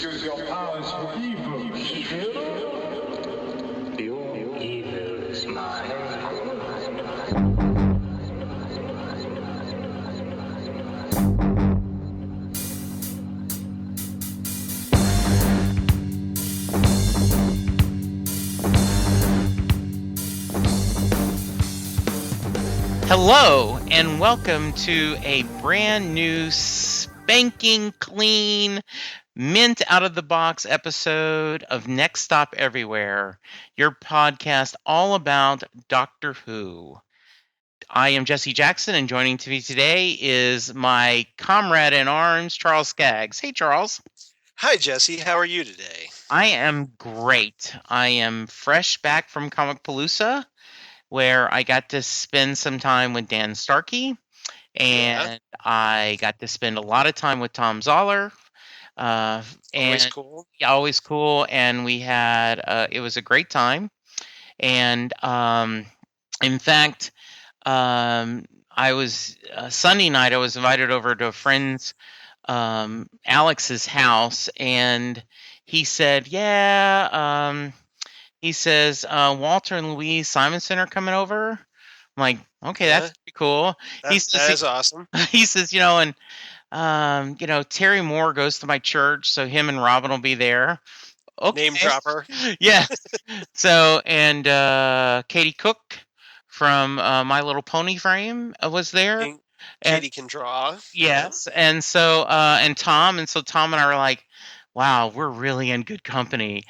Use your powers for evil, evil. Your evil is mine. Hello, and welcome to a brand new, spanking clean, mint out of the box episode of Next Stop Everywhere, your podcast all about Doctor Who. I am Jesse Jackson, and joining me today is my comrade in arms, Charles Skaggs. Hey, Charles. Hi, Jesse. How are you today? I am great. I am fresh back from Comicpalooza, where I got to spend some time with Dan Starkey, and I got to spend a lot of time with Tom Zoller. Always cool. Yeah, always cool. And we had, it was a great time. And in fact, I was, Sunday night, I was invited over to a friend's, Alex's house, and he said, he says, Walter and Louise Simonson are coming over. I'm like, okay, that's pretty cool. That is awesome. He says, Terry Moore goes to my church, so him and Robin will be there. Okay. Name dropper. Yeah. So, and Katie Cook from My Little Pony Frame was there. Katie can draw. Yes. And so, and Tom. And so Tom and I were like, wow, we're really in good company.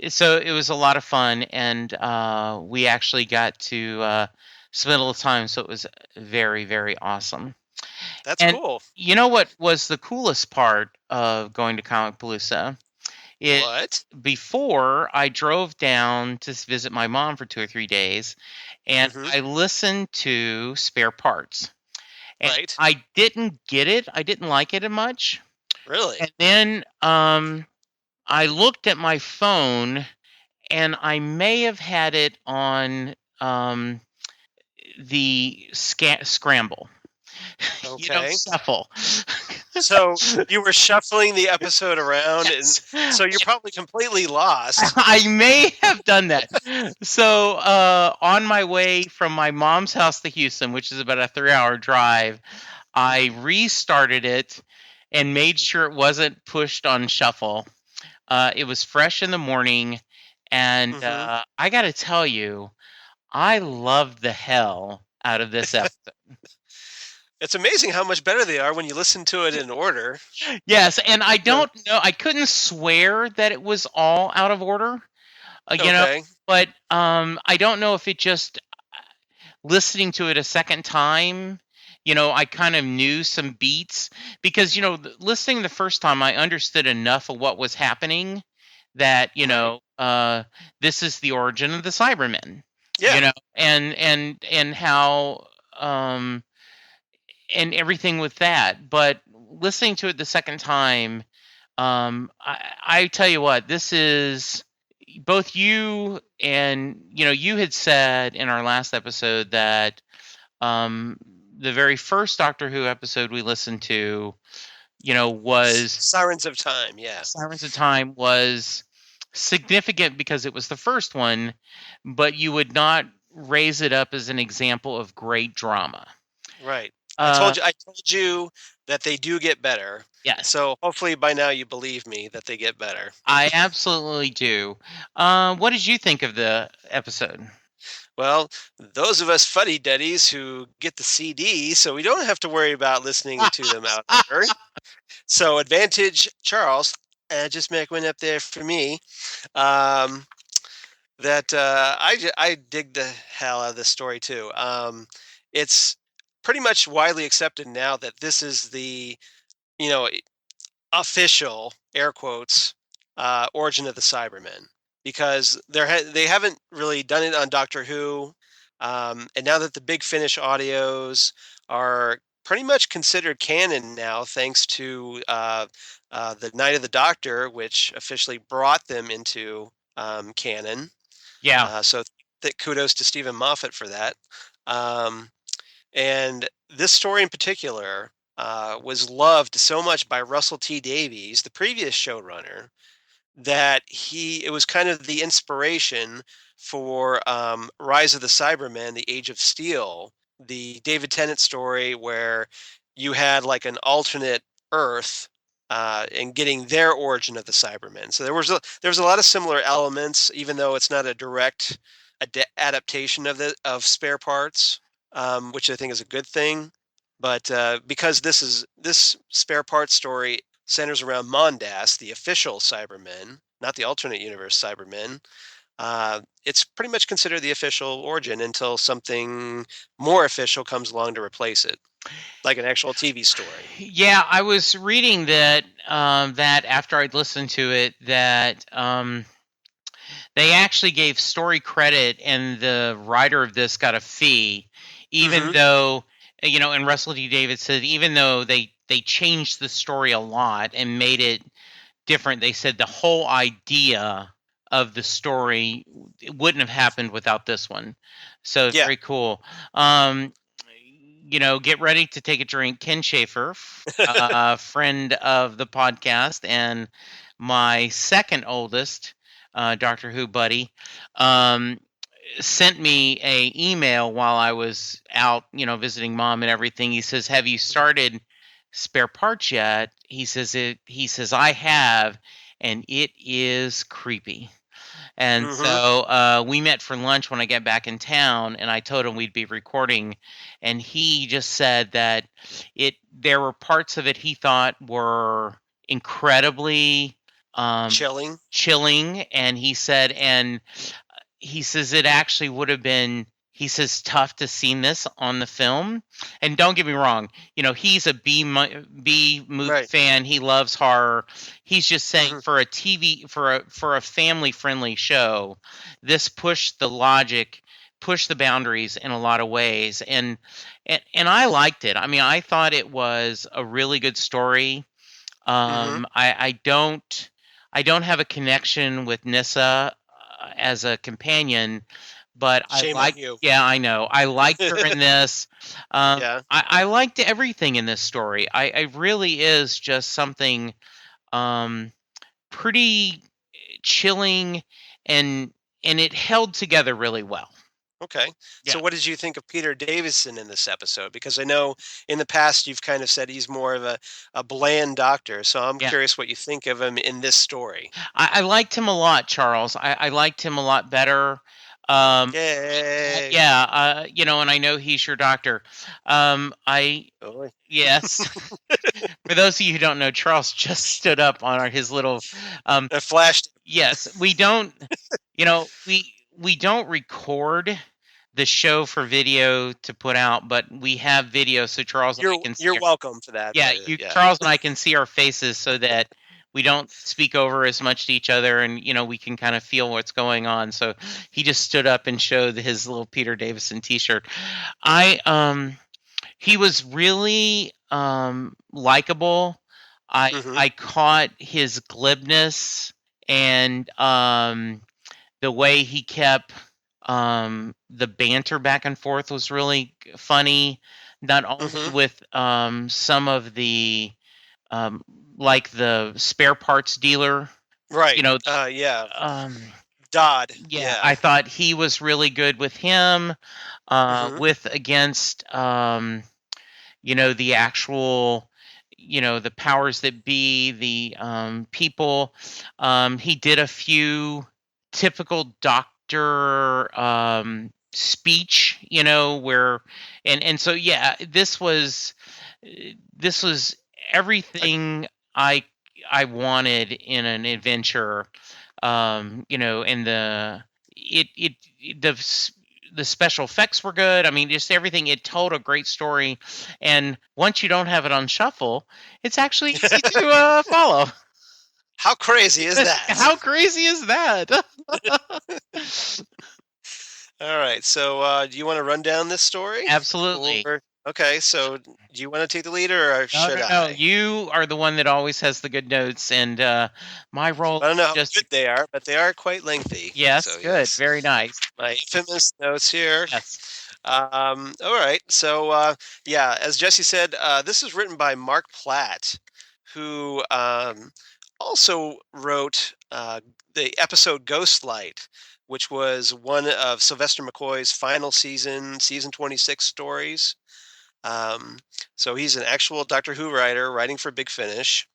So it was a lot of fun, and we actually got to spend a little time, so it was very, very awesome. That's cool. You know what was the coolest part of going to Comicpalooza? What? Before, I drove down to visit my mom for 2 or 3 days, and I listened to Spare Parts. And right. I didn't get it. I didn't like it much. Really? And then I looked at my phone, and I may have had it on the scramble. Okay. Shuffle. So you were shuffling the episode around, yes. And so you're probably completely lost. I may have done that. So on my way from my mom's house to Houston, which is about a 3-hour drive, I restarted it and made sure it wasn't pushed on shuffle. It was fresh in the morning, and I got to tell you, I loved the hell out of this episode. It's amazing how much better they are when you listen to it in order. Yes, and I don't know. I couldn't swear that it was all out of order, but I don't know if it just listening to it a second time. I kind of knew some beats because, listening the first time, I understood enough of what was happening that, this is the origin of the Cybermen. Yeah. And how, and everything with that. But listening to it the second time, I tell you what, this is both you and, you had said in our last episode that, the very first Doctor Who episode we listened to, was Sirens of Time. Yeah. Sirens of Time was significant because it was the first one, but you would not raise it up as an example of great drama. Right. I told you that they do get better. Yes. So hopefully by now you believe me that they get better. I absolutely do. What did you think of the episode? Well, those of us fuddy-duddies who get the CD, so we don't have to worry about listening to them out there. So advantage, Charles, just make one up there for me. I dig the hell out of this story too. It's pretty much widely accepted now that this is the, official, air quotes, origin of the Cybermen. Because they haven't really done it on Doctor Who, and now that the Big Finish audios are pretty much considered canon now, thanks to the Night of the Doctor, which officially brought them into canon. Yeah. So kudos to Stephen Moffat for that. And this story in particular was loved so much by Russell T Davies, the previous showrunner, that it was kind of the inspiration for Rise of the Cybermen, The Age of Steel, the David Tennant story where you had like an alternate Earth and getting their origin of the Cybermen. So there was a lot of similar elements, even though it's not a direct adaptation of Spare Parts, which I think is a good thing. But because this Spare Parts story centers around Mondas, the official Cybermen, not the alternate universe Cybermen, it's pretty much considered the official origin until something more official comes along to replace it, like an actual TV story. Yeah, I was reading that that after I'd listened to it, that they actually gave story credit, and the writer of this got a fee, even though, and Russell D. Davies said even though they changed the story a lot and made it different, they said the whole idea of the story wouldn't have happened without this one. So Yeah. very cool. Get ready to take a drink. Ken Schaefer, friend of the podcast and my second oldest Doctor Who buddy, sent me a email while I was out, visiting mom and everything. He says, "Have you started Spare Parts yet?" He says, "I have, and it is creepy." And so we met for lunch when I get back in town, and I told him we'd be recording, and he just said that there were parts of it he thought were incredibly chilling, and he said, it actually would have been, he says, tough to see this on the film. And don't get me wrong, he's a B movie fan. He loves horror. He's just saying for a TV, for a family friendly show, this pushed the boundaries in a lot of ways. And I liked it. I mean, I thought it was a really good story. I don't have a connection with Nyssa as a companion, but Shame on you. Yeah, I know. I liked her in this. I liked everything in this story. I really is just something pretty chilling, and it held together really well. Okay. Yeah. So what did you think of Peter Davison in this episode? Because I know in the past you've kind of said he's more of a bland doctor. So I'm curious what you think of him in this story. I liked him a lot, Charles. I liked him a lot better. Yay. Yeah, and I know he's your doctor. Yes. For those of you who don't know, Charles just stood up on his little it flashed. Yes, we don't we don't record the show for video to put out, but we have video, so Charles and I can see. You're welcome for that. Yeah, Charles and I can see our faces so that we don't speak over as much to each other, and we can kind of feel what's going on. So he just stood up and showed his little Peter Davison T-shirt. He was really likable. I caught his glibness and the way he kept the banter back and forth was really funny. Not only with some of the like the spare parts dealer, right? Dodd. Yeah, I thought he was really good with him. With against the actual the powers that be, the people. He did a few typical doctor speech, where and so this was everything I wanted in an adventure. And the special effects were good. I mean, just everything. It told a great story, and once you don't have it on shuffle, it's actually easy to follow. How crazy is that? How crazy is that? All right. So do you want to run down this story? Absolutely. Okay. So do you want to take the lead, or should I? No, you are the one that always has the good notes, and my role. I don't know how good they are, but they are quite lengthy. Yes, so, good. Yes. Very nice. My infamous notes here. Yes. All right. So, yeah, as Jesse said, this is written by Mark Platt, who also wrote the episode Ghostlight, which was one of Sylvester McCoy's final season 26 stories. So he's an actual Doctor Who writer writing for Big Finish.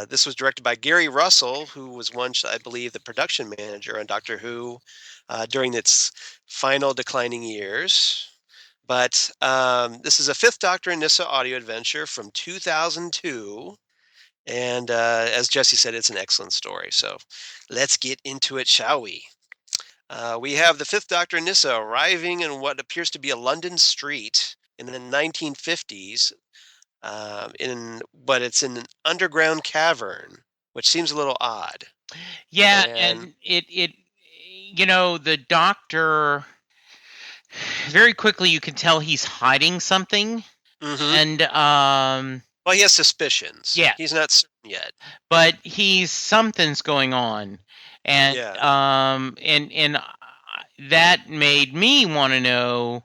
This was directed by Gary Russell, who was once, I believe, the production manager on Doctor Who during its final declining years. But this is a Fifth Doctor and Nyssa audio adventure from 2002. And as Jesse said, it's an excellent story. So let's get into it, shall we? We have the Fifth Doctor and Nyssa arriving in what appears to be a London street in the 1950s, but it's in an underground cavern, which seems a little odd. Yeah, and it the Doctor, very quickly you can tell he's hiding something. Mm-hmm. And well, he has suspicions. Yeah, he's not certain yet, but something's going on, and and that made me want to know,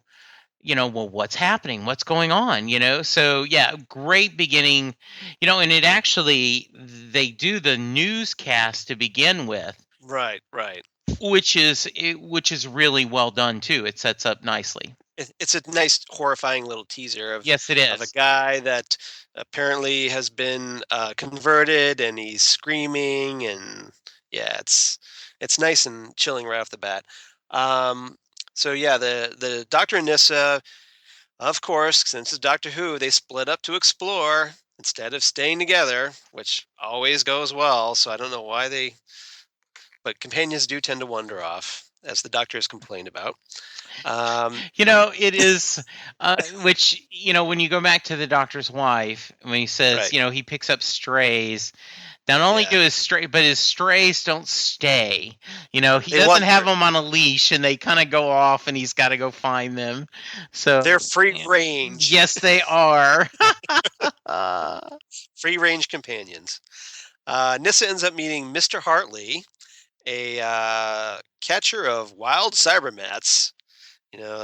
well, what's happening? What's going on? So yeah, great beginning, and it actually, they do the newscast to begin with. Right. Which is really well done too. It sets up nicely. It's a nice, horrifying little teaser of yes, it is, of a guy that apparently has been converted, and he's screaming, and yeah, it's nice and chilling right off the bat. So yeah, the Doctor and Nyssa, of course, since it's Doctor Who, they split up to explore instead of staying together, which always goes well. So I don't know why they, but companions do tend to wander off, as the Doctor has complained about. It is, which, when you go back to the Doctor's wife, when he says, he picks up strays. Not only do his strays don't stay. He doesn't have them on a leash, and they kind of go off, and he's got to go find them. So they're free range. Yes, they are. Free range companions. Nyssa ends up meeting Mr. Hartley, a catcher of wild cybermets.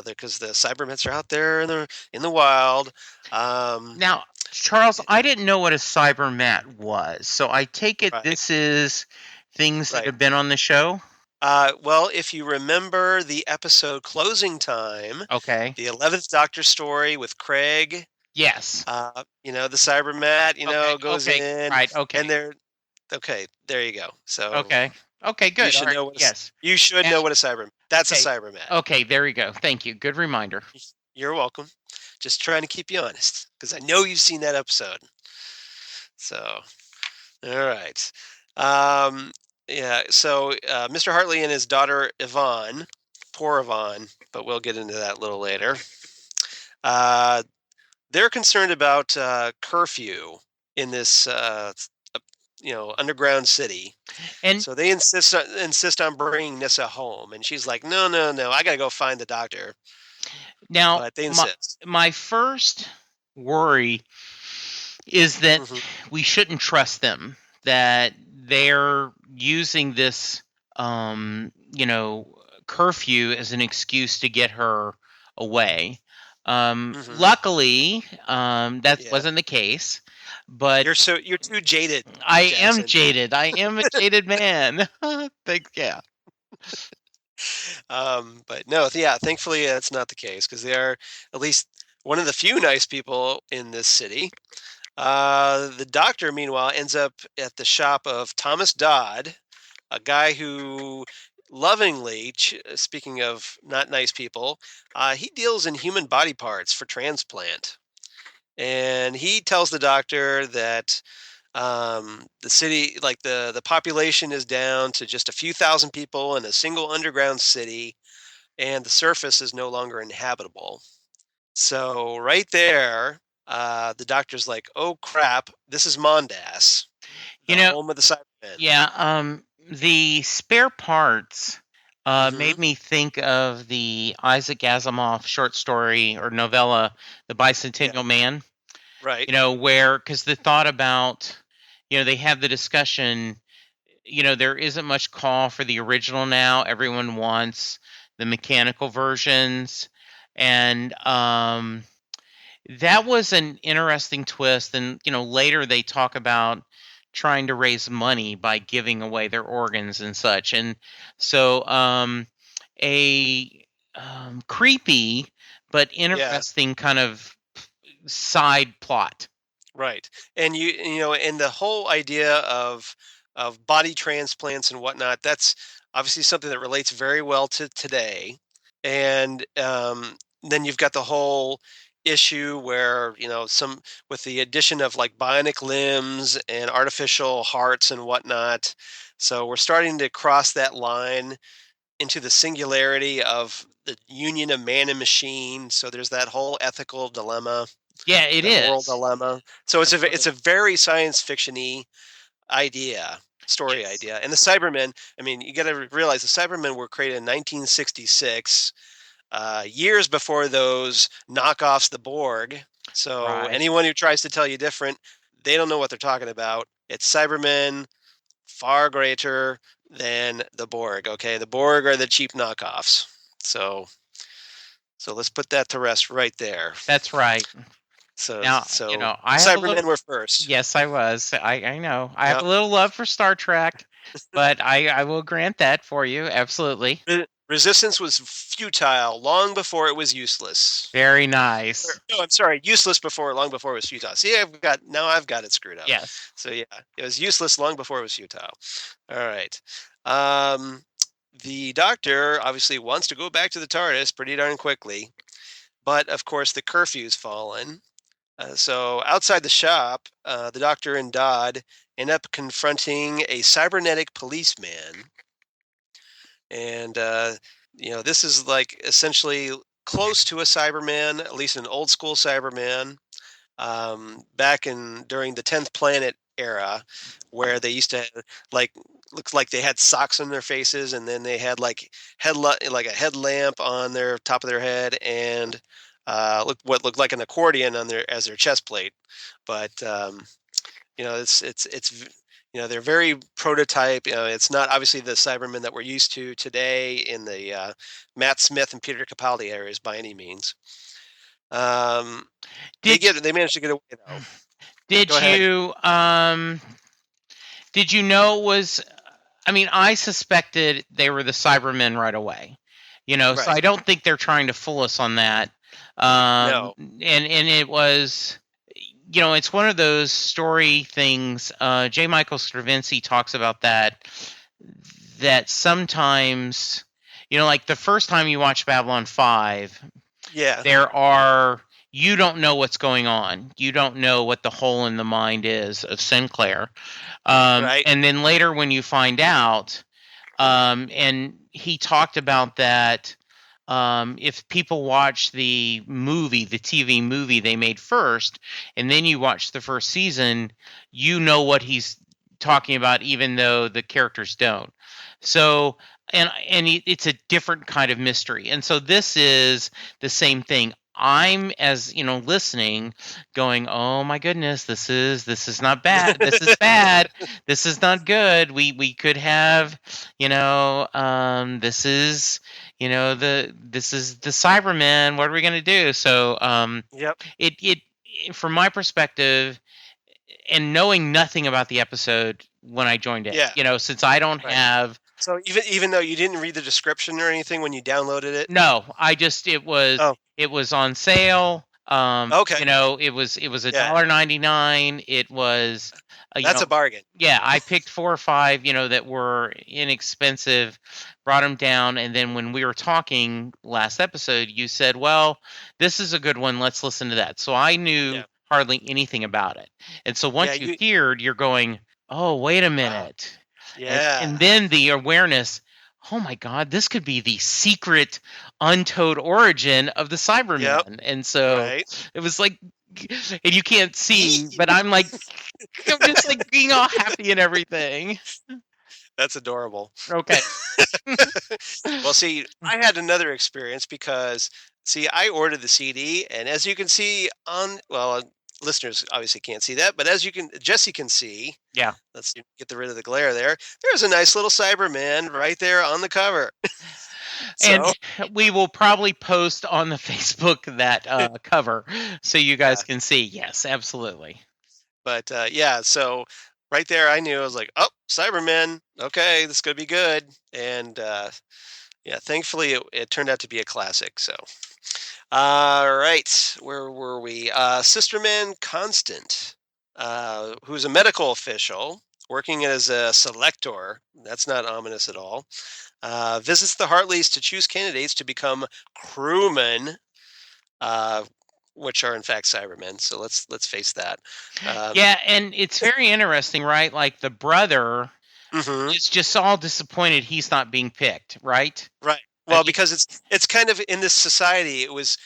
Because the cybermets are out there in the wild. Now, Charles, I didn't know what a cybermet was, so I take it this is things that have been on the show? Well, if you remember the episode Closing Time, okay, the 11th Doctor story with Craig. Yes. The cybermet, goes in. Right, okay. And they're... Okay, there you go. So... Okay, good. You should know what you should know what a cybermet. That's a cybermet. Okay, there we go. Thank you. Good reminder. You're welcome. Just trying to keep you honest, because I know you've seen that episode. So, all right. Yeah. So, Mr. Hartley and his daughter Yvonne, poor Yvonne, but we'll get into that a little later. They're concerned about curfew in this underground city, and so they insist on bringing Nyssa home, and she's like, no, I gotta go find the Doctor. Now, but they insist. My first worry is that we shouldn't trust them, that they're using this curfew as an excuse to get her away. Luckily, that wasn't the case. But you're too jaded. I am jaded. I am a jaded man. Yeah. But no, thankfully that's not the case, because they are at least one of the few nice people in this city. The Doctor, meanwhile, ends up at the shop of Thomas Dodd, a guy who lovingly, speaking of not nice people, he deals in human body parts for transplant. And he tells the Doctor that the city, like the population is down to just a few thousand people in a single underground city, and the surface is no longer inhabitable. So right there, the Doctor's like, oh crap, this is Mondas, the home of the Cybermen. Yeah, the spare parts made me think of the Isaac Asimov short story or novella, The Bicentennial Man. Right. Where, because the thought about, they have the discussion, there isn't much call for the original now. Everyone wants the mechanical versions. And that was an interesting twist. And later they talk about trying to raise money by giving away their organs and such. And so a creepy but interesting kind of side plot. Right. And and the whole idea of body transplants and whatnot, that's obviously something that relates very well to today. And then you've got the whole issue where, some with the addition of like bionic limbs and artificial hearts and whatnot. So we're starting to cross that line into the singularity of the union of man and machine. So there's that whole ethical dilemma, Yeah, it the moral is. dilemma. So it's a very science fiction-y story idea. And the Cybermen, I mean, you got to realize the Cybermen were created in 1966, years before those knockoffs, the Borg. So anyone who tries to tell you different, they don't know what they're talking about. It's Cybermen, far greater than the Borg. Okay, the Borg are the cheap knockoffs. So let's put that to rest right there. That's right. So now, Cybermen were first. Yes, I was. I know. I have a little love for Star Trek, but I will grant that for you. Absolutely. Resistance was futile long before it was useless. Very nice. No, I'm sorry, useless long before it was futile. See, I've got it screwed up. Yes. So yeah, it was useless long before it was futile. All right. The Doctor obviously wants to go back to the TARDIS pretty darn quickly, but of course the curfew's fallen. So outside the shop, the Doctor and Dodd end up confronting a cybernetic policeman. And, this is like essentially close to a Cyberman, at least an old school Cyberman, back during the 10th Planet era, where they used to looks like they had socks on their faces, and then they had like a headlamp on their top of their head, and what looked like an accordion on as their chest plate. But it's they're very prototype. It's not obviously the Cybermen that we're used to today in the Matt Smith and Peter Capaldi areas by any means. They managed to get away though. Did you know it was? I mean, I suspected they were the Cybermen right away. So I don't think they're trying to fool us on that. No. And it was, it's one of those story things. J. Michael Straczynski talks about that sometimes, like the first time you watch Babylon 5, you don't know what's going on. You don't know what the hole in the mind is of Sinclair. And then later when you find out, and he talked about that, if people watch the TV movie they made first, and then you watch the first season, you know what he's talking about, even though the characters don't. So, and it's a different kind of mystery. And so this is the same thing. I'm, as listening, going, oh my goodness, this is not bad. This is bad. This is not good. We could have, this is the Cybermen. What are we going to do? So, it from my perspective, and knowing nothing about the episode when I joined it, since I don't have. So even though you didn't read the description or anything when you downloaded it? No, it was on sale. Okay. It was $1.99. It was that's a bargain. Yeah, I picked 4 or 5, that were inexpensive, brought them down, and then when we were talking last episode, you said, "Well, this is a good one. Let's listen to that." So I knew hardly anything about it, and so once you heard, you're going, "Oh, wait a minute." Yeah. And then the awareness, oh my God, this could be the secret untold origin of the Cybermen. Yep. And so it was like, and you can't see, but I'm just like being all happy and everything. That's adorable. Okay. Well, see, I had another experience because, I ordered the CD, and as you can see listeners obviously can't see that, but Jesse can see. Yeah. Let's get rid of the glare there. There's a nice little Cyberman right there on the cover. And So we will probably post on the Facebook that cover so you yeah, guys can see. Yes, absolutely. but yeah, so right there, I knew I was like, oh, Cybermen. Okay, this is gonna be good. And yeah, thankfully it turned out to be a classic. So, all right, where were we? Sisterman Constant, who's a medical official working as a selector. That's not ominous at all. Visits the Hartleys to choose candidates to become crewmen, uh, which are in fact Cybermen. So let's face that. Um, Yeah, and it's very interesting, right? Like the brother mhm. is just all disappointed he's not being picked, right? Right. I Well, mean, because it's kind of in this society, it was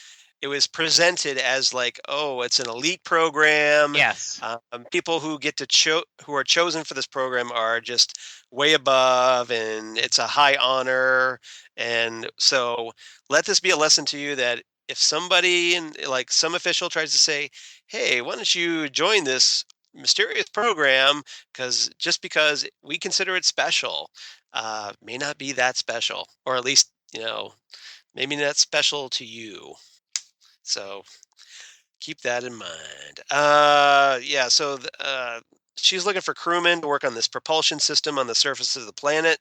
presented as like, oh, it's an elite program. yes. People who get to who are chosen for this program are just way above, and it's a high honor. And so, let this be a lesson to you that if somebody and like some official tries to say, "Hey, why don't you join this mysterious program?" Because just because we consider it special, may not be that special, or at least maybe not special to you. So keep that in mind. Yeah. So she's looking for crewmen to work on this propulsion system on the surface of the planet,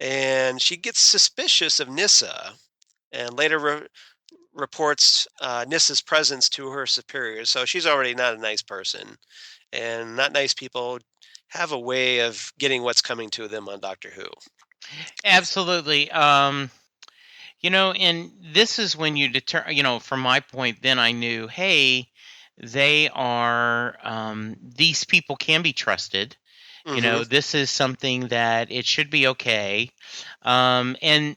and she gets suspicious of Nyssa, and later reports Nyssa's presence to her superiors. So she's already not a nice person, and not nice people have a way of getting what's coming to them on Doctor Who. Absolutely. And this is when you from my point, then I knew, hey, they are, these people can be trusted. Hmm. This is something that it should be okay. And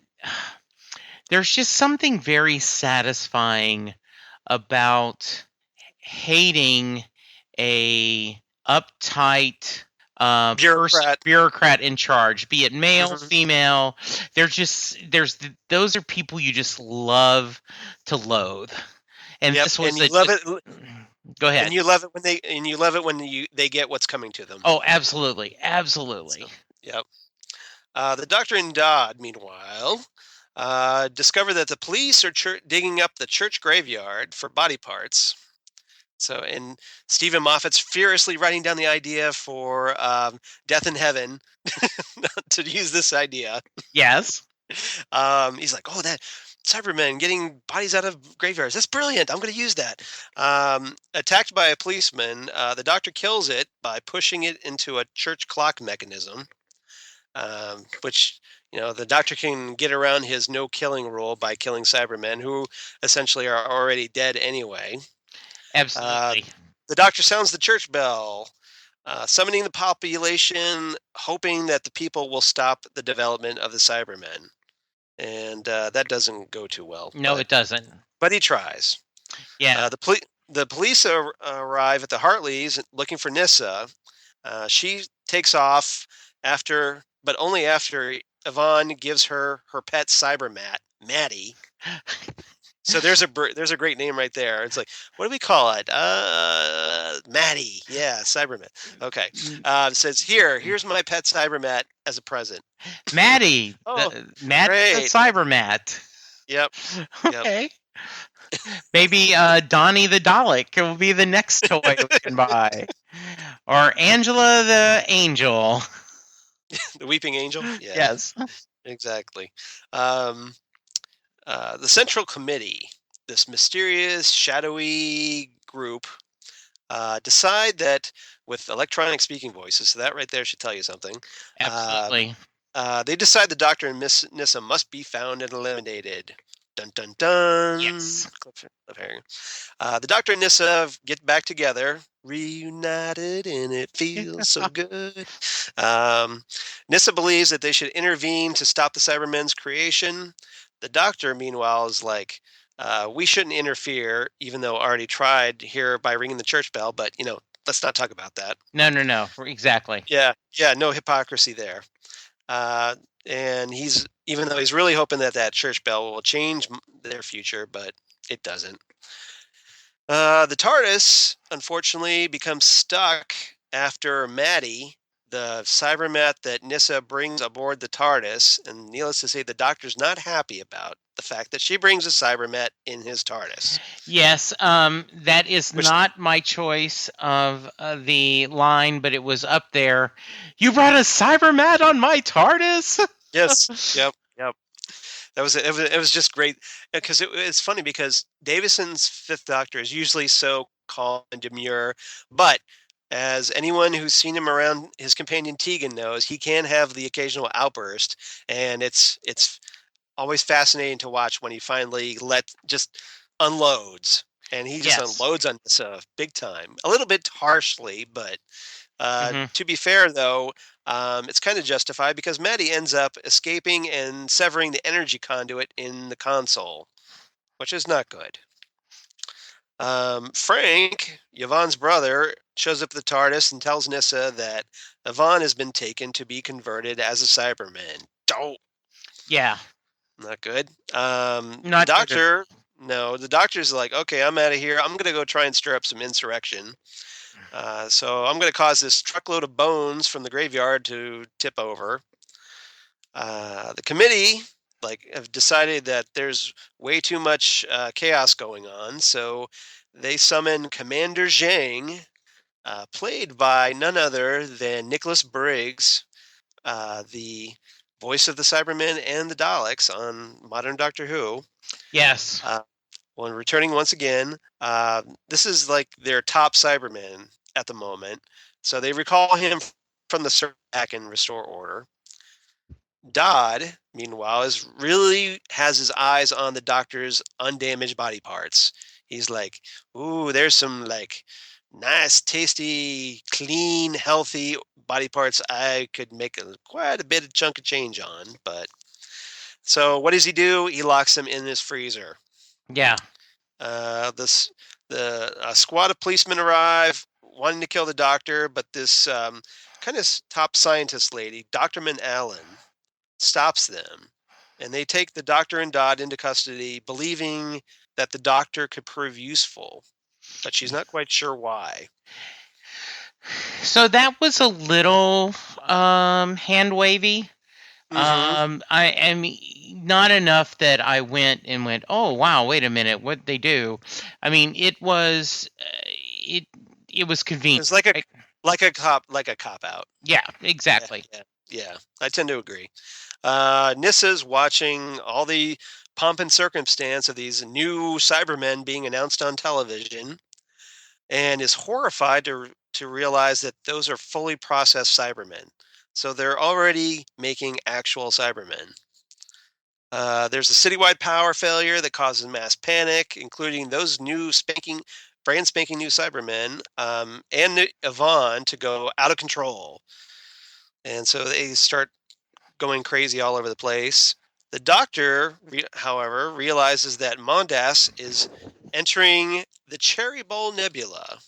there's just something very satisfying about hating a uptight Bureaucrat. bureaucrat in charge, be it male, Hmm. female. Those are people you just love to loathe. And Yep, this and was you a love just it, go ahead. and you love it when they get what's coming to them. Oh, absolutely. Absolutely. So, yep. The Doctor and Dodd, meanwhile, discover that the police are digging up the church graveyard for body parts. So, and Stephen Moffat's furiously writing down the idea for Death in Heaven to use this idea. Yes. He's like, "Oh, that Cybermen getting bodies out of graveyards. That's brilliant. I'm going to use that." Attacked by a policeman, the Doctor kills it by pushing it into a church clock mechanism, which the Doctor can get around his no killing rule by killing Cybermen who essentially are already dead anyway. Uh, Absolutely. the Doctor sounds the church bell. Summoning the population, hoping that the people will stop the development of the Cybermen, and that doesn't go too well. No, it doesn't. But he tries. Yeah. The police arrive at the Hartleys looking for Nyssa. She takes off but only after Yvonne gives her pet cybermat, Maddie. So there's a great name right there. It's like, what do we call it? Maddie. Yeah, Cybermat. Okay. Says here's my pet cybermat as a present. Maddie, Oh, Matt the great. Cybermat. Yep. Yep. Okay. Maybe Donnie the Dalek will be the next toy we can buy. Or Angela the Angel. The Weeping Angel. Yeah. Yes. Exactly. Um, the Central Committee, this mysterious, shadowy group, decide that with electronic speaking voices, so that right there should tell you something. Absolutely. They decide the Doctor and Miss Nyssa must be found and eliminated. Dun dun dun. Yes. The Doctor and Nyssa get back together, reunited, and it feels so good. Nyssa believes that they should intervene to stop the Cybermen's creation. The Doctor, meanwhile, is like, we shouldn't interfere, even though I already tried here by ringing the church bell, but, let's not talk about that. No. Exactly. Yeah, no hypocrisy there. And even though he's really hoping that church bell will change their future, but it doesn't. The TARDIS, unfortunately, becomes stuck after Maddie, the cybermet that Nyssa brings aboard the TARDIS, and needless to say, the Doctor's not happy about the fact that she brings a cybermet in his TARDIS. Yes, that is not my choice of the line, but it was up there. You brought a cybermat on my TARDIS? Yes. Yep. That was it was just great because it's funny because Davison's Fifth Doctor is usually so calm and demure, but as anyone who's seen him around his companion Tegan knows, he can have the occasional outburst, and it's always fascinating to watch when he finally just unloads, and he just Yes. unloads on this big time, a little bit harshly, but Mhm. to be fair, though, it's kind of justified because Maddie ends up escaping and severing the energy conduit in the console, which is not good. Frank, Yvonne's brother, shows up at the TARDIS and tells Nyssa that Yvonne has been taken to be converted as a Cyberman. Don't. Yeah. Not good. Not good at all. The doctor's like, okay, I'm out of here. I'm going to go try and stir up some insurrection. So I'm going to cause this truckload of bones from the graveyard to tip over. The committee have decided that there's way too much chaos going on, so they summon Commander Zhang, played by none other than Nicholas Briggs, the voice of the Cybermen and the Daleks on modern Doctor Who. Yes. When returning once again, this is like their top Cyberman at the moment, so they recall him from the back and restore order. Dodd, meanwhile, has his eyes on the Doctor's undamaged body parts. He's like, "Ooh, there's some nice, tasty, clean, healthy body parts I could make quite a bit of chunk of change on." But so, what does he do? He locks them in his freezer. Yeah. The squad of policemen arrive, wanting to kill the Doctor, but this kind of top scientist lady, Doctorman Allan, stops them, and they take the Doctor and Dodd into custody, believing that the Doctor could prove useful, but she's not quite sure why. So that was a little hand wavy. I am not enough that I went, oh wow, wait a minute, what they do? I mean, it was convenient. It's like a cop out. Yeah, exactly. Yeah, I tend to agree. Nyssa's watching all the pomp and circumstance of these new Cybermen being announced on television, and is horrified to realize that those are fully processed Cybermen. So they're already making actual Cybermen. There's a citywide power failure that causes mass panic, including those brand spanking new Cybermen, and Yvonne to go out of control. And so they start going crazy all over the place. The Doctor, however, realizes that Mondas is entering the Cherry Bowl Nebula,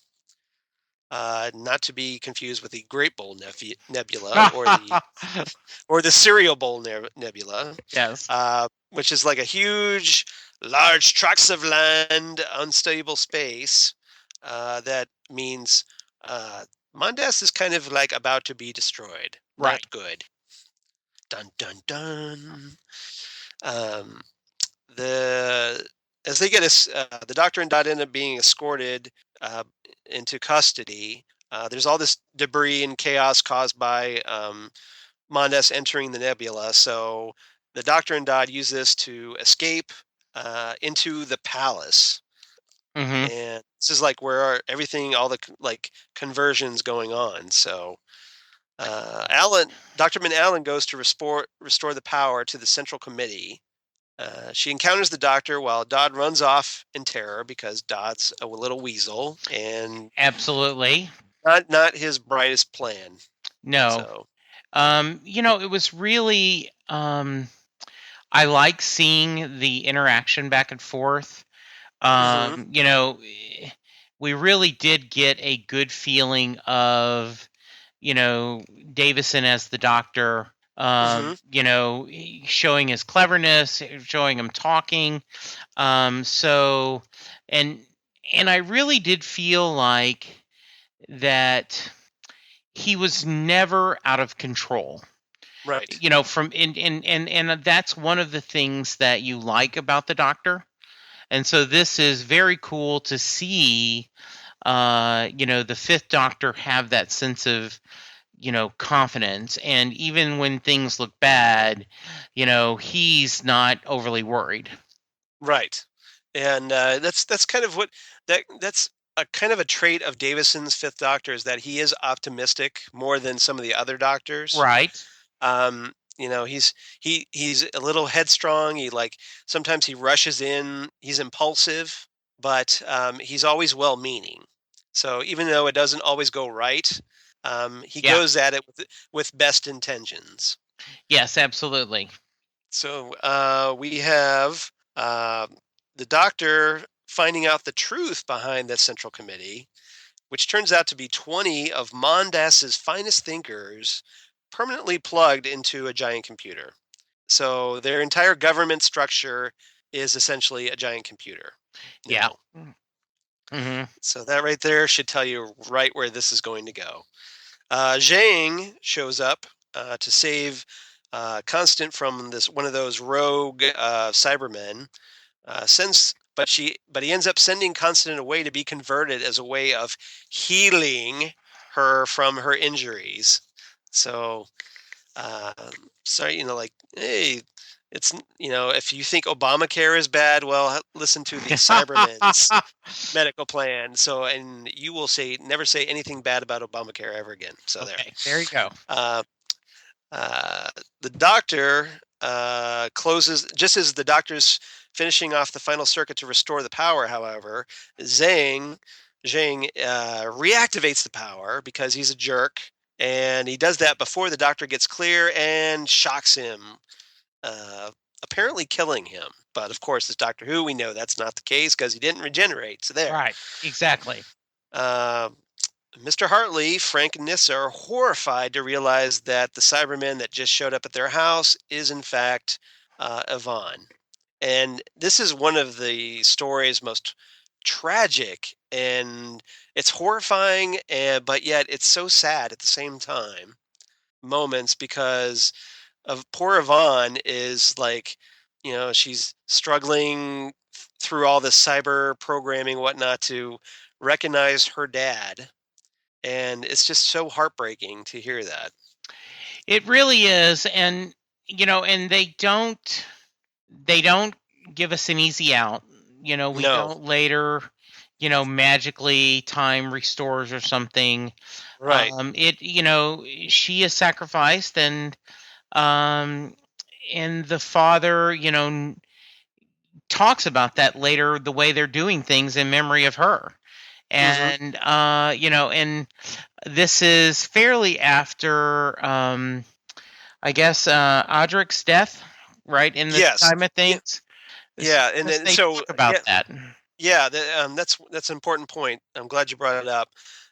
not to be confused with the Great Bowl Nebula or the Cereal Bowl Nebula. Yes. Which is like a huge, large tracts of land, unstable space. That means Mondas is kind of like about to be destroyed. Right. Not good. Dun dun dun. As they get the Doctor and Dot end up being escorted into custody. There's all this debris and chaos caused by Mondas entering the nebula. So the Doctor and Dot use this to escape into the palace. And this is like where all the conversions going on. So Doctorman Allan goes to restore the power to the Central Committee. She encounters the Doctor while Dodd runs off in terror because Dodd's a little weasel and absolutely not his brightest plan. No. So. It was really I like seeing the interaction back and forth. We really did get a good feeling of Davison as the Doctor, showing his cleverness, showing him talking. So, and I really did feel like that he was never out of control. Right. And that's one of the things that you like about the Doctor. And so this is very cool to see, the Fifth Doctor have that sense of, confidence. And even when things look bad, he's not overly worried. Right. And that's kind of that's a kind of a trait of Davison's Fifth Doctor, is that he is optimistic more than some of the other doctors. Right. He's a little headstrong. Sometimes he rushes in. He's impulsive, but he's always well-meaning. So even though it doesn't always go right, he Yeah. goes at it with best intentions. Yes, absolutely. So we have the Doctor finding out the truth behind the Central Committee, which turns out to be 20 of Mondas's finest thinkers permanently plugged into a giant computer. So their entire government structure is essentially a giant computer. Yeah. Mm-hmm. So that right there should tell you right where this is going to go. Zhang shows up to save Constant from one of those rogue Cybermen. But he ends up sending Constant away to be converted as a way of healing her from her injuries. So, hey, it's if you think Obamacare is bad, well, listen to the Cybermen's medical plan. So, and you will never say anything bad about Obamacare ever again. So okay, there you go. The Doctor closes just as the Doctor's finishing off the final circuit to restore the power. However, Zhang reactivates the power because he's a jerk, and he does that before the Doctor gets clear and shocks him, apparently killing him. But of course, as Doctor Who, we know that's not the case because he didn't regenerate. So there. Right. Exactly. Mr. Hartley, Frank, and Nyssa are horrified to realize that the Cybermen that just showed up at their house is, in fact, Yvonne. And this is one of the story's most tragic, and it's horrifying, but yet it's so sad at the same time moments, because of poor Yvonne is she's struggling through all this cyber programming, whatnot, to recognize her dad. And it's just so heartbreaking to hear that. It really is. And, and they don't give us an easy out. We don't later, magically time restores or something. Right. She is sacrificed, and the father, talks about that later, the way they're doing things in memory of her. And, and this is fairly after, I guess, Audric's death, right? In the time of things. Yeah. And then talk about that. Yeah. That's an important point. I'm glad you brought it up.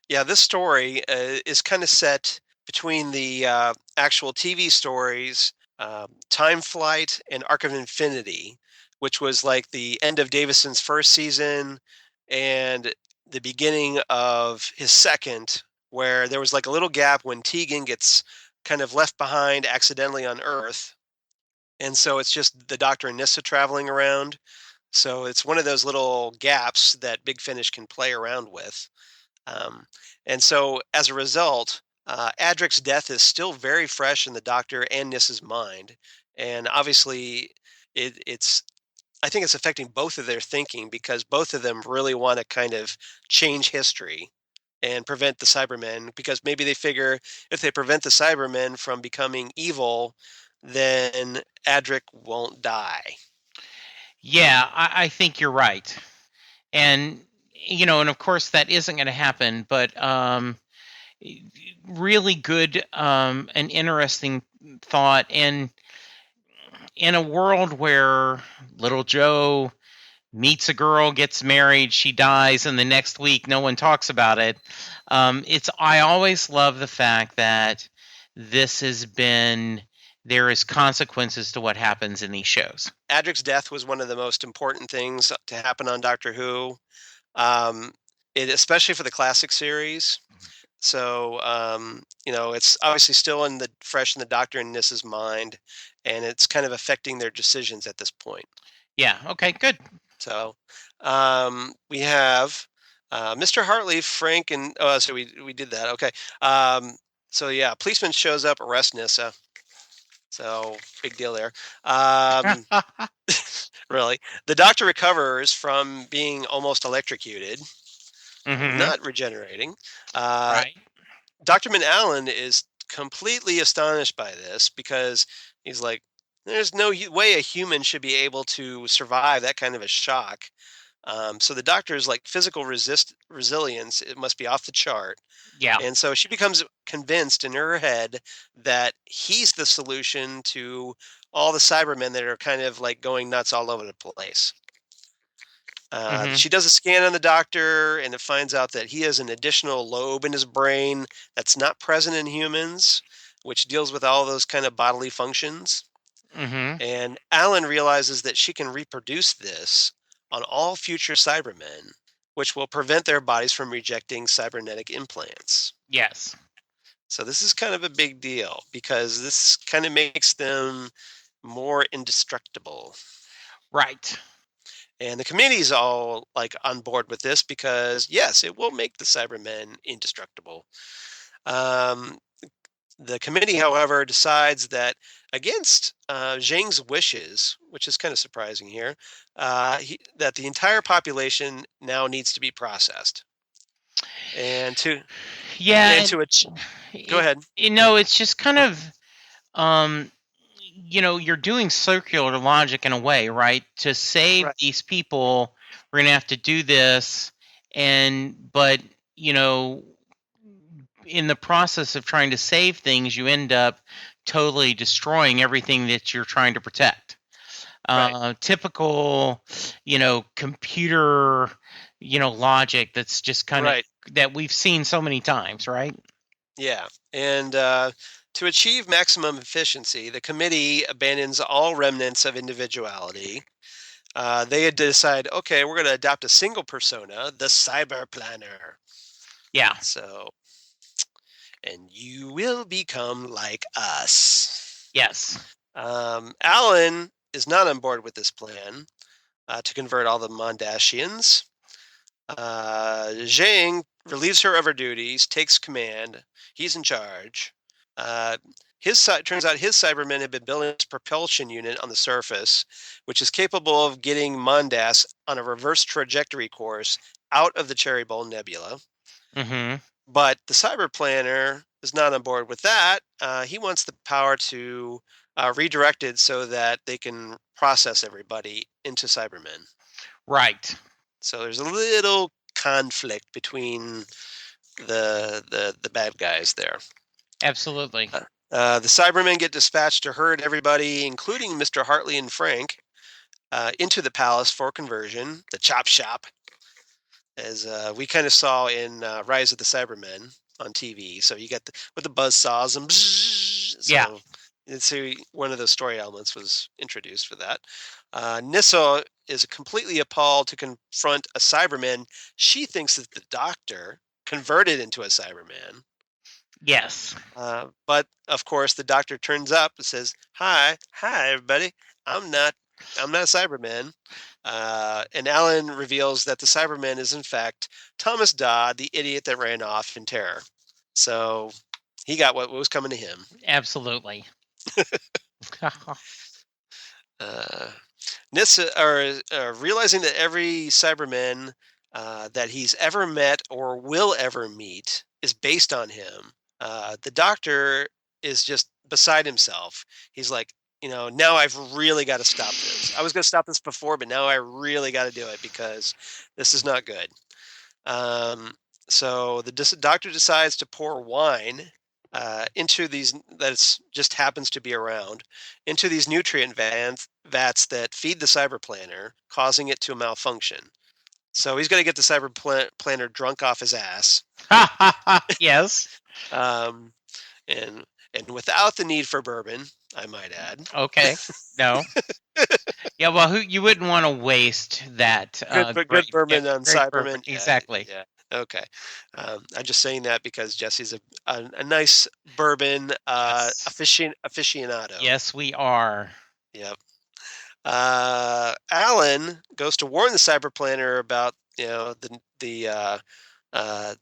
Yeah. This story is kind of set between the actual TV stories, Time Flight and Arc of Infinity, which was like the end of Davison's first season and the beginning of his second, where there was like a little gap when Tegan gets kind of left behind accidentally on Earth. And so it's just the Doctor and Nyssa traveling around. So it's one of those little gaps that Big Finish can play around with. And so as a result, Adric's death is still very fresh in the Doctor and Nyssa's mind. And obviously I think it's affecting both of their thinking, because both of them really want to kind of change history and prevent the Cybermen, because maybe they figure if they prevent the Cybermen from becoming evil, then Adric won't die. Yeah, I think you're right. And, and of course that isn't going to happen, but really good and interesting thought. And in a world where little Joe meets a girl, gets married, she dies, and the next week no one talks about it. I always love the fact that there is consequences to what happens in these shows. Adric's death was one of the most important things to happen on Doctor Who, especially for the classic series. So, it's obviously still fresh in the Doctor and Nyssa's mind, and it's kind of affecting their decisions at this point. Yeah. Okay. Good. So, we have Mr. Hartley, Frank, and so we did that. Okay. So yeah, policeman shows up, arrests Nyssa. So big deal there. Really, the Doctor recovers from being almost electrocuted, not regenerating. Right. Doctorman Allan is completely astonished by this because he's like, "There's no way a human should be able to survive that kind of a shock." So the Doctor's like physical resilience, it must be off the chart. Yeah. And so she becomes convinced in her head that he's the solution to all the Cybermen that are kind of like going nuts all over the place. She does a scan on the Doctor, and it finds out that he has an additional lobe in his brain that's not present in humans, which deals with all those kind of bodily functions. And Alan realizes that she can reproduce this on all future Cybermen, which will prevent their bodies from rejecting cybernetic implants. Yes. So this is kind of a big deal because this kind of makes them more indestructible. Right. And the committee's all like on board with this because yes, it will make the Cybermen indestructible. The committee, however, decides that against Zhang's wishes, which is kind of surprising here, that the entire population now needs to be processed. And to go ahead. It's just kind of you're doing circular logic in a way, right? To save these people, we're going to have to do this. But in the process of trying to save things, you end up totally destroying everything that you're trying to protect. Typical, computer, logic that's just kind of that we've seen so many times, right? Yeah. And to achieve maximum efficiency, the committee abandons all remnants of individuality. They had to decide, okay, we're going to adopt a single persona, the Cyber Planner. Yeah. So, and you will become like us. Yes. Alan is not on board with this plan to convert all the Mondasians. Zhang relieves her of her duties, takes command. He's in charge. Turns out his Cybermen have been building this propulsion unit on the surface, which is capable of getting Mondas on a reverse trajectory course out of the Cherry Bowl Nebula. But the Cyber Planner is not on board with that. He wants the power to redirect it so that they can process everybody into Cybermen. Right. So there's a little conflict between the bad guys there. Absolutely. The Cybermen get dispatched to herd everybody, including Mr. Hartley and Frank, into the palace for conversion, the chop shop, as we kind of saw in Rise of the Cybermen on TV. So you get with the buzz saws and yeah. So one of the story elements was introduced for that. Nyssa is completely appalled to confront a Cyberman. She thinks that the Doctor converted into a Cyberman. Yes. But of course, the Doctor turns up and says, "Hi, everybody. I'm not a Cyberman." And Alan reveals that the Cyberman is in fact Thomas Dodd, the idiot that ran off in terror. So he got what was coming to him. Absolutely. Nyssa, realizing that every Cyberman that he's ever met or will ever meet is based on him, the Doctor is just beside himself. He's like, now I've really got to stop this. I was going to stop this before, but now I really got to do it because this is not good. So the Doctor decides to pour wine into these just happens to be around into these nutrient vats that feed the Cyber Planner, causing it to malfunction. So he's going to get the Cyber Planner drunk off his ass. Yes. And without the need for bourbon, I might add. Okay. No. Yeah, well, you wouldn't want to waste that good bourbon on Cybermen. Exactly. Yeah. Okay. I'm just saying that because Jesse's a nice bourbon Yes. aficionado. Yes, we are. Yep. Allan goes to warn the cyberplanner about the uh,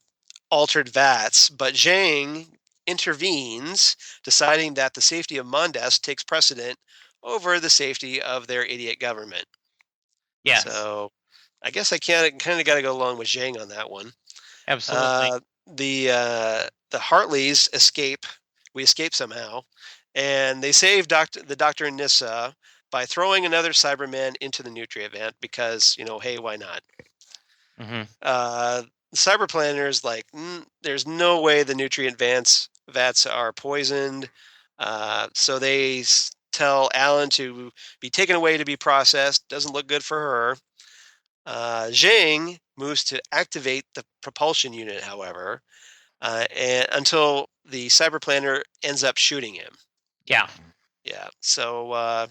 altered vats, but Zhang intervenes, deciding that the safety of Mondas takes precedent over the safety of their idiot government. Yes. So I guess I kind of got to go along with Zhang on that one. Absolutely. Uh, the Hartleys escape. We escape somehow, and they save the Doctor and Nyssa by throwing another Cyberman into the nutrient vent because hey, why not? Hmm. The Cyberplanner's like, there's no way the nutrient vats are poisoned, so they tell Allan to be taken away to be processed. Doesn't look good for her. Zhang moves to activate the propulsion unit, however, and until the cyberplanner ends up shooting him. Yeah. Yeah. So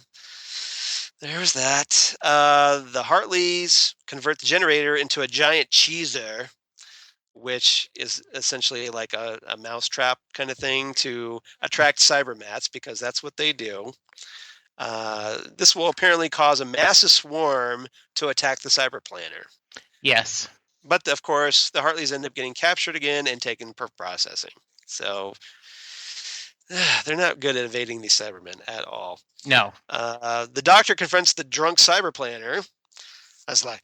there's that. The Hartleys convert the generator into a giant cheeser, which is essentially like a mousetrap kind of thing to attract cybermats because that's what they do. This will apparently cause a massive swarm to attack the cyberplanner. Yes. But of course, the Hartleys end up getting captured again and taken for processing. So they're not good at evading these Cybermen at all. No. The Doctor confronts the drunk cyberplanner. I was like,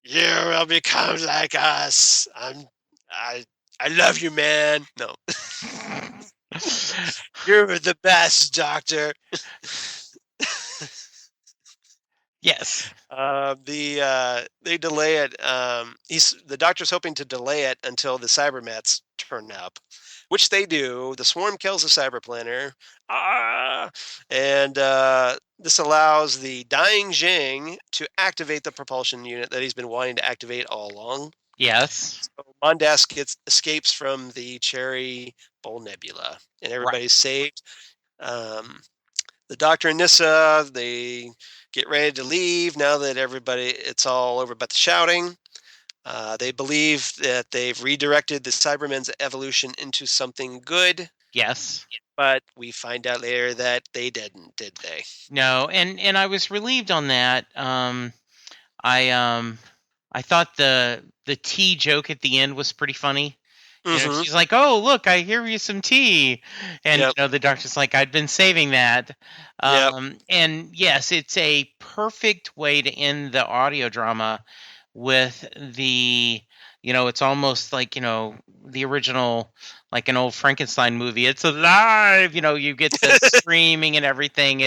"You will become like us. I love you, man. No, you're the best, Doctor." Yes. They delay it. The Doctor's hoping to delay it until the Cybermats turn up, which they do. The swarm kills the cyberplanner, and this allows the dying Zhang to activate the propulsion unit that he's been wanting to activate all along. Yes. So Mondas escapes from the Cherry Bowl Nebula, and everybody's saved. The Doctor and Nyssa, they get ready to leave now that it's all over but the shouting. They believe that they've redirected the Cybermen's evolution into something good. Yes. But we find out later that they didn't, did they? No, and I was relieved on that. I thought the tea joke at the end was pretty funny. Mm-hmm. She's like, "Oh, look, I hear you some tea," and Yep. the Doctor's like, "I'd been saving that." Yep. And yes, it's a perfect way to end the audio drama with it's almost like the original, like an old Frankenstein movie. It's alive. You get the screaming and everything.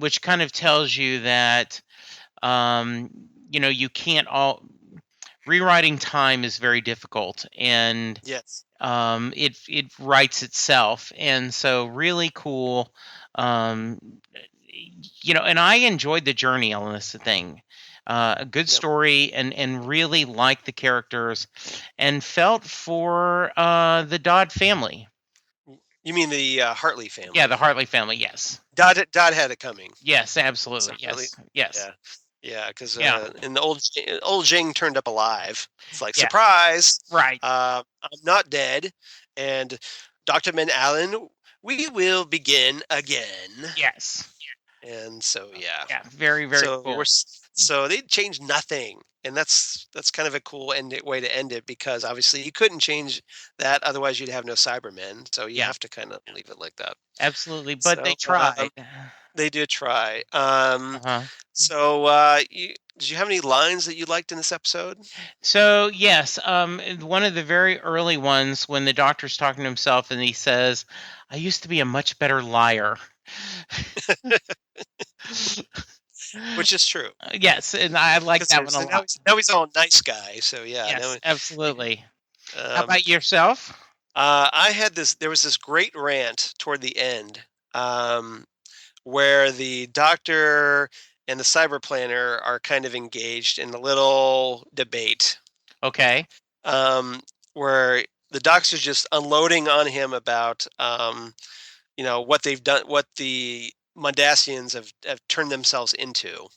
Which kind of tells you that you can't all rewriting time is very difficult, and Yes. it writes itself, and so really cool. um and I enjoyed the journey on this thing. A good Yep. story, and really liked the characters and felt for the Dodd family. You mean the Hartley family? Yeah, the Hartley family. Yes. Dodd had it coming. Yes, absolutely. Really? Yes. Yes. Yeah. Yeah, because Yeah. in the old Jing turned up alive. It's like, Yeah. surprise! Right. I'm not dead, and Doctorman Allan, we will begin again. Yes. And so yeah. Yeah. Very, very cool. So they changed nothing, and that's kind of a cool way to end it because obviously you couldn't change that, otherwise you'd have no Cybermen. So you have to kind of leave it like that. Absolutely, but they So tried. they did try. Uh-huh. So, did you have any lines that you liked in this episode? So yes, one of the very early ones when the Doctor's talking to himself and he says, "I used to be a much better liar." Which is true. Yes, and I like that one a lot. Now he's all nice guy. So yeah. Yes, absolutely. How Um, about yourself? there was this great rant toward the end, where the Doctor and the Cyber Planner are kind of engaged in a little debate. Okay. Where the Doctor's just unloading on him about, what they've done, what the Mondasians have turned themselves into.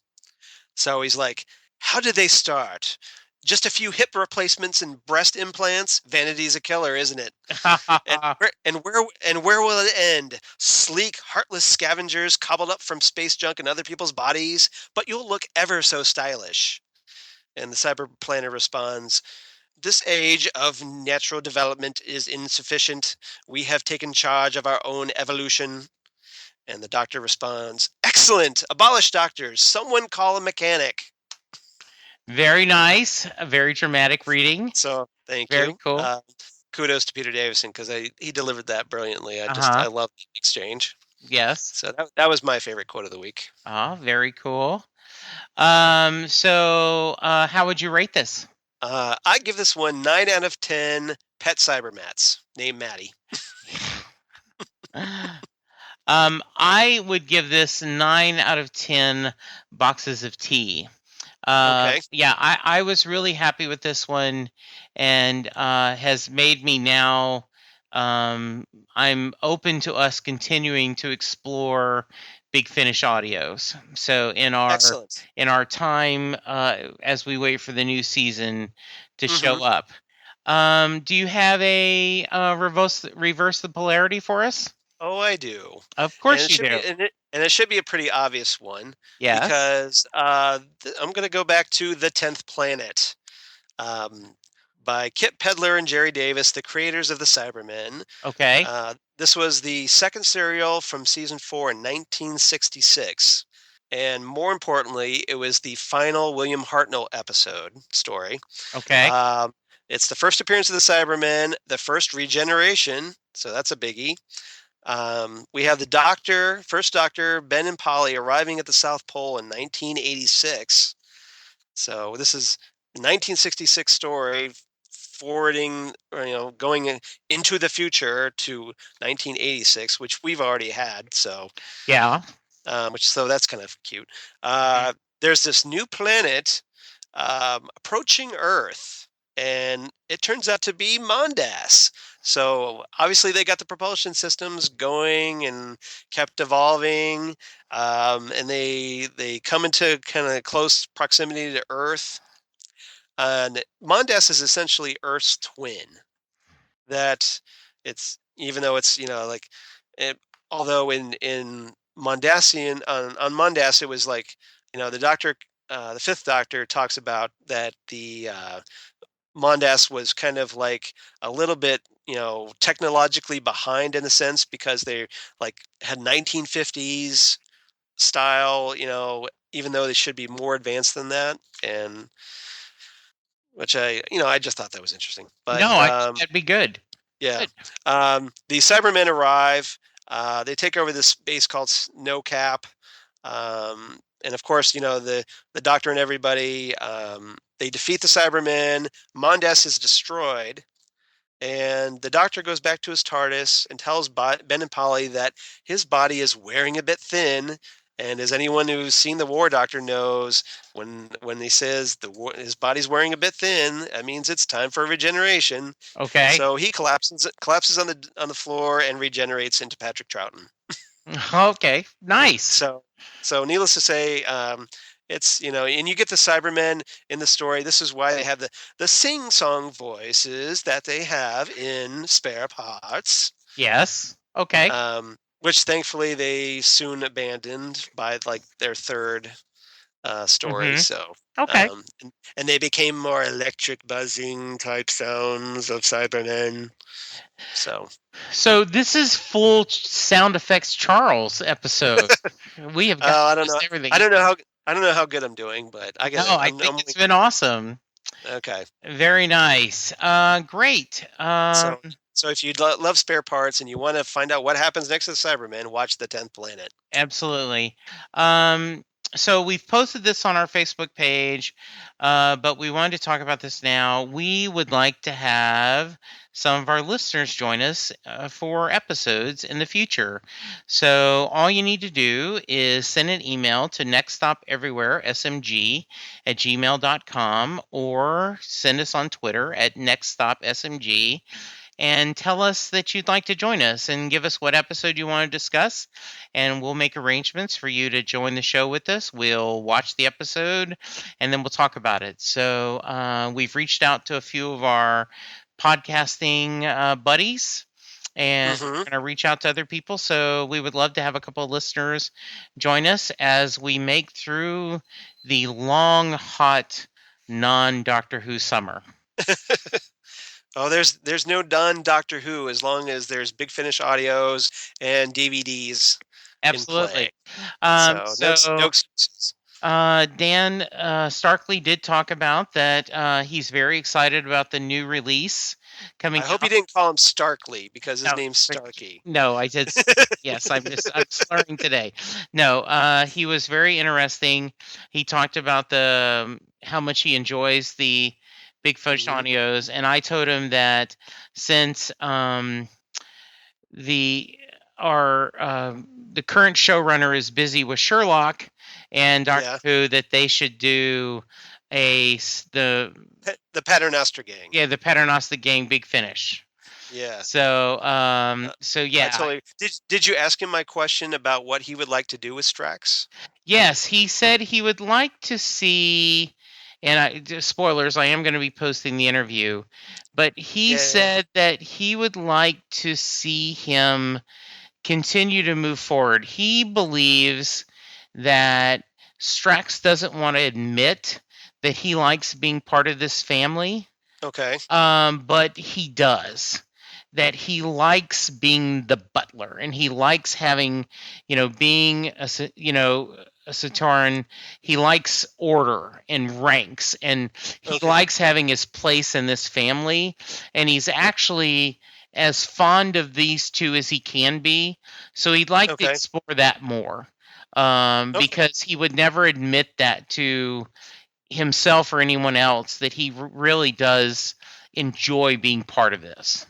So he's like, "How did they start? just a few hip replacements and breast implants. Vanity's a killer, isn't it? And where will it end? Sleek, heartless scavengers cobbled up from space junk and other people's bodies, but you'll look ever so stylish. And the cyber planner responds, this age of natural development is insufficient. We have taken charge of our own evolution. And the doctor responds, excellent! Abolish doctors. Someone call a mechanic. Very nice. A very dramatic reading. So thank Very you. cool. Kudos to Peter Davison because he delivered that brilliantly. I love the exchange. Yes. So that was my favorite quote of the week. Oh, very cool. So how would you rate this? I give this one 9 out of 10 pet cybermats named Maddie. I would give this 9 out of 10 boxes of tea. Okay. Yeah, I was really happy with this one, and has made me now. I'm open to us continuing to explore Big Finish audios. So in our time as we wait for the new season to show up, do you have a reverse the polarity for us? Oh, I do. Of course you do. And it should be a pretty obvious one. Yes. Because I'm going to go back to The 10th Planet by Kit Pedler and Jerry Davis, the creators of the Cybermen. Okay. This was the second serial from season 4 in 1966. And more importantly, it was the final William Hartnell episode story. Okay. It's the first appearance of the Cybermen, the first regeneration. So that's a biggie. We have the first Doctor, Ben and Polly, arriving at the South Pole in 1986. So this is a 1966 story forwarding, going into the future to 1986, which we've already had. So yeah, so that's kind of cute. There's this new planet approaching Earth, and it turns out to be Mondas. So obviously they got the propulsion systems going and kept evolving, and they come into kind of close proximity to Earth. And Mondas is essentially Earth's twin. That it's, even though it's although in Mondasian on Mondas it was like, the Doctor, the Fifth Doctor talks about that the Mondas was kind of like a little bit, technologically behind in a sense because they had 1950s style, even though they should be more advanced than that. And which I just thought that was interesting. But no, I think that'd be good. Yeah. Good. The Cybermen arrive. They take over this base called Snow Cap. And of course, the Doctor and everybody, they defeat the Cybermen. Mondas is destroyed. And the Doctor goes back to his TARDIS and tells Ben and Polly that his body is wearing a bit thin. And as anyone who's seen the War Doctor knows, when he says his body's wearing a bit thin, that means it's time for regeneration. Okay. So he collapses on the floor and regenerates into Patrick Troughton. Okay, nice. So needless to say, it's, and you get the Cybermen in the story. This is why they have the sing-song voices that they have in Spare Parts. Yes. Okay. Which thankfully they soon abandoned by their third story. So okay. And they became more electric buzzing type sounds of Cybermen. So this is full sound effects Charles episode. We have got I don't know. Everything. I don't know how good I'm doing, but I guess I think it's been awesome. Okay. Very nice. Great. So if you love Spare Parts and you want to find out what happens next to the Cybermen, watch The 10th Planet. Absolutely. So we've posted this on our Facebook page, but we wanted to talk about this now. We would like to have some of our listeners join us for episodes in the future. So all you need to do is send an email to nextstopeverywheresmg@gmail.com or send us on Twitter at nextstopsmg. and tell us that you'd like to join us and give us what episode you want to discuss. And we'll make arrangements for you to join the show with us. We'll watch the episode and then we'll talk about it. So we've reached out to a few of our podcasting buddies. And we're going to reach out to other people. So we would love to have a couple of listeners join us as we make through the long, hot, non-Doctor Who summer. Oh, there's no done Doctor Who as long as there's Big Finish audios and DVDs. Absolutely. So no excuses. Dan Starkley did talk about that he's very excited about the new release coming out. I hope you didn't call him Starkley because his name's Starkey. No, I did. Yes, I'm slurring today. No, he was very interesting. He talked about how much he enjoys the Big Finish audios, and I told him that since the current showrunner is busy with Sherlock and Doctor Who, that they should do the Paternoster Gang. Yeah, the Paternoster Gang Big Finish. Yeah. So yeah. Did you ask him my question about what he would like to do with Strax? Yes, he said he would like to see, and spoilers, I am going to be posting the interview, but he said that he would like to see him continue to move forward. He believes that Strax doesn't want to admit that he likes being part of this family. Okay. But he does. That he likes being the butler, and he likes having, being a Sontaran. He likes order and ranks, and he likes having his place in this family. And he's actually as fond of these two as he can be. So he'd like to explore that more, because he would never admit that to himself or anyone else, that he really does enjoy being part of this.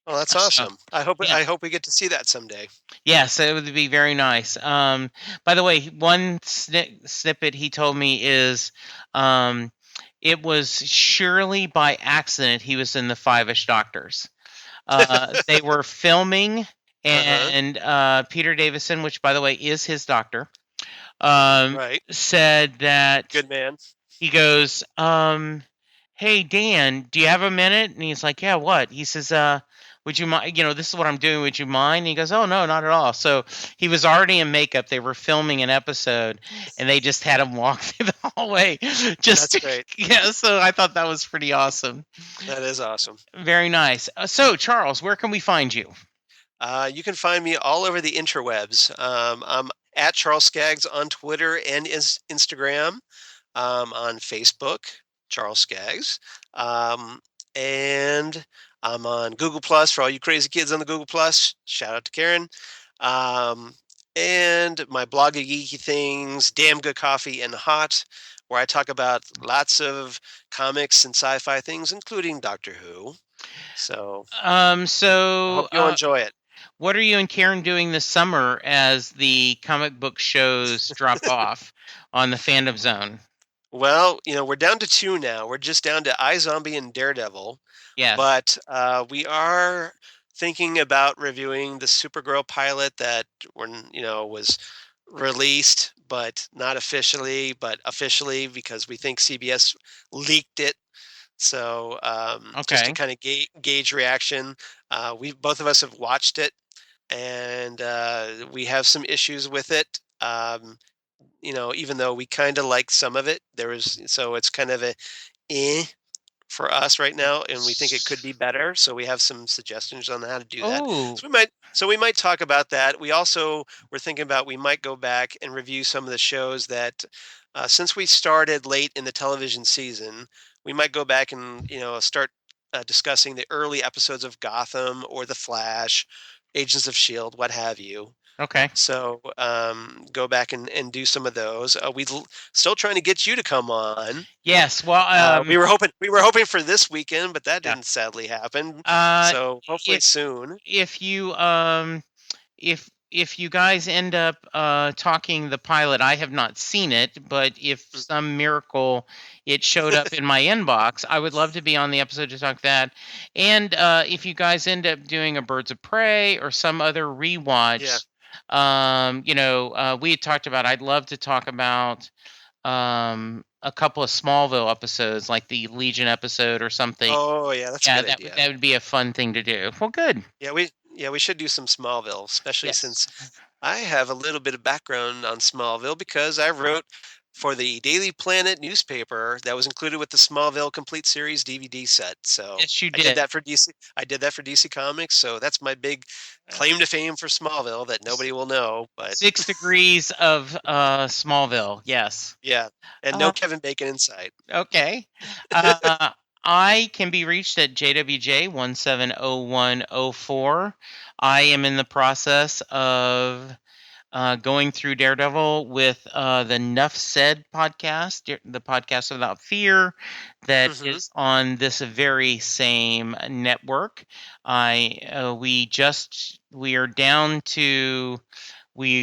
Oh, that's awesome. I hope we get to see that someday. Yes, it would be very nice. By the way, one snippet he told me is it was surely by accident he was in the Five-ish Doctors. They were filming, and Peter Davison, which by the way is his doctor, said that... Good man. He goes, hey, Dan, do you have a minute? And he's like, yeah, what? He says, would you mind, this is what I'm doing, would you mind? And he goes, oh, no, not at all. So he was already in makeup. They were filming an episode, and they just had him walk through the hallway. That's great. Yeah, so I thought that was pretty awesome. That is awesome. Very nice. So, Charles, where can we find you? You can find me all over the interwebs. I'm at Charles Skaggs on Twitter and Instagram. On Facebook, Charles Skaggs, and I'm on Google Plus for all you crazy kids on the Google Plus. Shout out to Karen. And my blog of geeky things, Damn Good Coffee and Hot, where I talk about lots of comics and sci-fi things, including Doctor Who. So I hope you'll enjoy it. What are you and Karen doing this summer as the comic book shows drop off on the Fandom Zone? Well, we're down to 2 now. We're just down to iZombie and Daredevil. Yeah. But we are thinking about reviewing the Supergirl pilot that was released, but not officially, but officially because we think CBS leaked it. So just to kind of gauge reaction, both of us have watched it, and we have some issues with it. Even though we kind of like some of it, so it's kind of for us right now, and we think it could be better. So we have some suggestions on how to do that. So we might talk about that. We also were thinking about we might go back and review some of the shows that, since we started late in the television season, we might go back and start discussing the early episodes of Gotham or The Flash, Agents of S.H.I.E.L.D., what have you. Okay. So go back and do some of those. We still trying to get you to come on. Yes. Well, we were hoping for this weekend, but that didn't sadly happen. So hopefully soon. If you if you guys end up talking the pilot, I have not seen it, but if some miracle it showed up in my inbox, I would love to be on the episode to talk that. And if you guys end up doing a Birds of Prey or some other rewatch, we had talked about, I'd love to talk about a couple of Smallville episodes, like the Legion episode or something. Oh yeah, that's a good idea. That would be a fun thing to do. Well, good. We should do some Smallville, especially since I have a little bit of background on Smallville because I wrote for the Daily Planet newspaper that was included with the Smallville Complete Series DVD set. So yes, you did. I did that for DC. I did that for DC Comics. So that's my big claim to fame for Smallville that nobody will know. But 6 degrees of Smallville. Yes. Yeah, and no Kevin Bacon in sight. Okay. I can be reached at JWJ170104. I am in the process of going through Daredevil with the Nuff Said podcast, the podcast without fear, that is on this very same network. We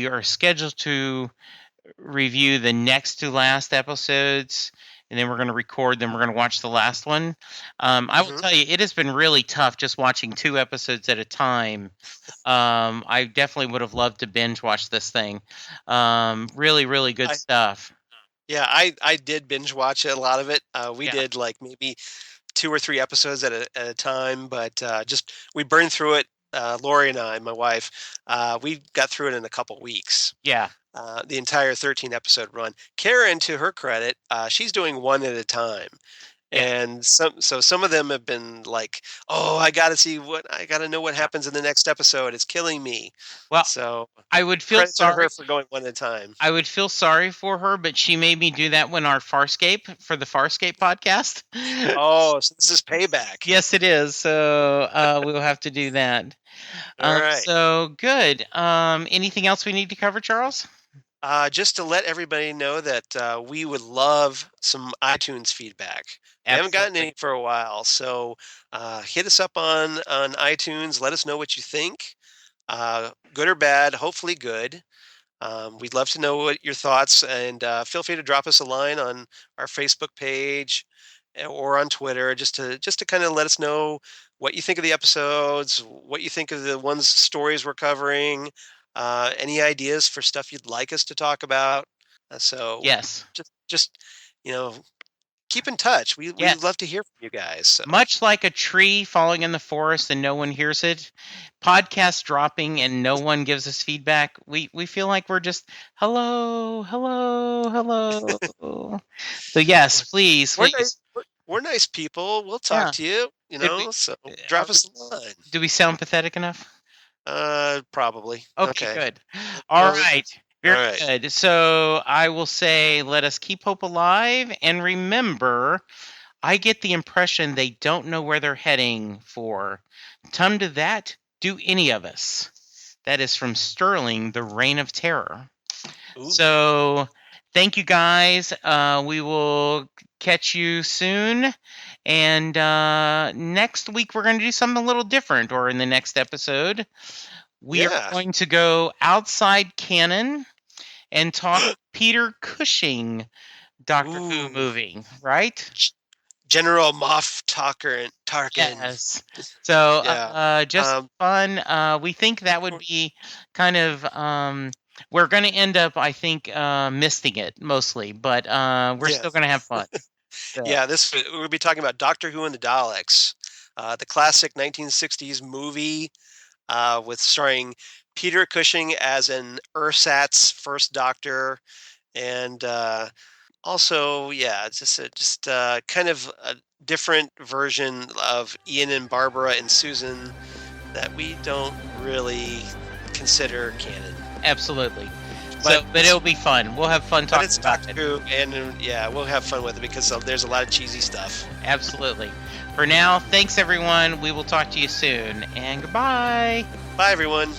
are scheduled to review the next to last episodes, and then we're going to record them. We're going to watch the last one. I will tell you, it has been really tough just watching 2 episodes at a time. I definitely would have loved to binge watch this thing. Really, really good stuff. Yeah, I did binge watch a lot of it. We did like maybe 2 or 3 episodes at a time, but we burned through it. Lori and I, my wife, we got through it in a couple weeks. Yeah. The entire 13 episode run. Karen, to her credit, she's doing 1 at a time. And some of them have been like, oh, I got to know what happens in the next episode. It's killing me. Well, so I would feel sorry for her for going 1 at a time. I would feel sorry for her, but she made me do that when our Farscape podcast. Oh, so this is payback. Yes, it is. So we'll have to do that. All right. So good. Anything else we need to cover, Charles? Just to let everybody know that we would love some iTunes feedback. I haven't gotten any for a while, so hit us up on iTunes. Let us know what you think, good or bad. Hopefully good. We'd love to know what your thoughts, and feel free to drop us a line on our Facebook page or on Twitter, just to kind of let us know what you think of the episodes, what you think of the stories we're covering. Any ideas for stuff you'd like us to talk about? So yes, just keep in touch. We'd love to hear from you guys. So. Much like a tree falling in the forest and no one hears it, podcast dropping and no one gives us feedback. We feel like we're just hello. So yes, please. We're nice people. We'll talk to you. So drop us a line. Do we sound pathetic enough? Probably. Okay, good. All right. Very good. So I will say, let us keep hope alive. And remember, I get the impression they don't know where they're heading for. Come to that, do any of us. That is from Sterling, The Reign of Terror. Ooh. So thank you, guys. We will catch you soon. And next week, we're going to do something a little different, or in the next episode. We are going to go outside canon and talk Peter Cushing Doctor Who movie, right? General Moff Tarkin. Yes. So just fun. We think that would be kind of we're going to end up, I think, missing it mostly, but we're still going to have fun. So. Yeah, we'll be talking about Doctor Who and the Daleks, the classic 1960s movie with starring Peter Cushing as an ersatz first Doctor, and also, it's just kind of a different version of Ian and Barbara and Susan that we don't really consider canon. Absolutely. But it'll be fun. We'll have fun talking about it. But it's Doctor Who, and we'll have fun with it because there's a lot of cheesy stuff. Absolutely. For now, thanks everyone. We will talk to you soon, and goodbye. Bye everyone.